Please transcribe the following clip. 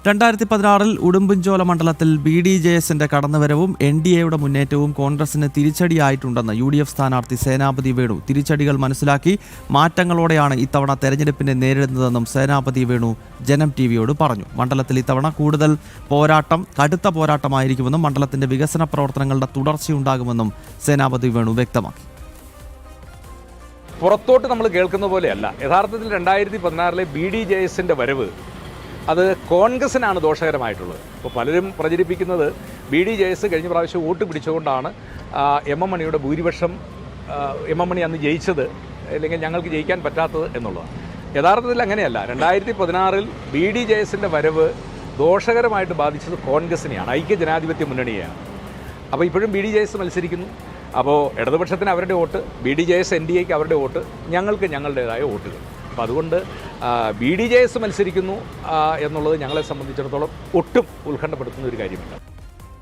2016 ഉടുമ്പൻചോല മണ്ഡലത്തിൽ BDJSന്റെ കടന്നുവരവും NDAയുടെ മുന്നേറ്റവും കോൺഗ്രസിന് തിരിച്ചടിയായിട്ടുണ്ടെന്ന് UDF സ്ഥാനാർത്ഥി സേനാപതി വേണു തിരിച്ചടികൾ മനസ്സിലാക്കി മാറ്റങ്ങളോടെയാണ് ഇത്തവണ തെരഞ്ഞെടുപ്പിനെ നേരിടുന്നതെന്നും സേനാപതി വേണു ജനം ടിവിയോട് പറഞ്ഞു. മണ്ഡലത്തിൽ ഇത്തവണ കൂടുതൽ കടുത്ത പോരാട്ടമായിരിക്കുമെന്നും മണ്ഡലത്തിന്റെ വികസന പ്രവർത്തനങ്ങളുടെ തുടർച്ചയുണ്ടാകുമെന്നും സേനാപതി വേണു വ്യക്തമാക്കി. പുറത്തോട്ട് നമ്മൾ കേൾക്കുന്ന പോലെയല്ല. യഥാർത്ഥത്തിൽ 2016 BDJSന്റെ വരവ് അത് കോൺഗ്രസിനാണ് ദോഷകരമായിട്ടുള്ളത്. ഇപ്പോൾ പലരും പ്രചരിപ്പിക്കുന്നത് BDJS കഴിഞ്ഞ പ്രാവശ്യം വോട്ട് പിടിച്ചുകൊണ്ടാണ് MM മണിയുടെ ഭൂരിപക്ഷം MM മണി അന്ന് ജയിച്ചത്, അല്ലെങ്കിൽ ഞങ്ങൾക്ക് ജയിക്കാൻ പറ്റാത്തത് എന്നുള്ളതാണ്. യഥാർത്ഥത്തിൽ അങ്ങനെയല്ല. 2016 BDJSന്റെ വരവ് ദോഷകരമായിട്ട് ബാധിച്ചത് കോൺഗ്രസിനെയാണ്, ഐക്യജനാധിപത്യ മുന്നണിയെയാണ്. അപ്പോൾ ഇപ്പോഴും BDJS മത്സരിക്കുന്നു. അപ്പോൾ ഇടതുപക്ഷത്തിന് അവരുടെ വോട്ട്, BDJS NDAക്ക് അവരുടെ വോട്ട്, ഞങ്ങൾക്ക് ഞങ്ങളുടേതായ വോട്ടുകൾ. അപ്പോൾ അതുകൊണ്ട് BDJS മത്സരിക്കുന്നു എന്നുള്ളത് ഞങ്ങളെ സംബന്ധിച്ചിടത്തോളം ഒട്ടും ഉത്കണ്ഠപ്പെടുത്തുന്ന ഒരു കാര്യമല്ല.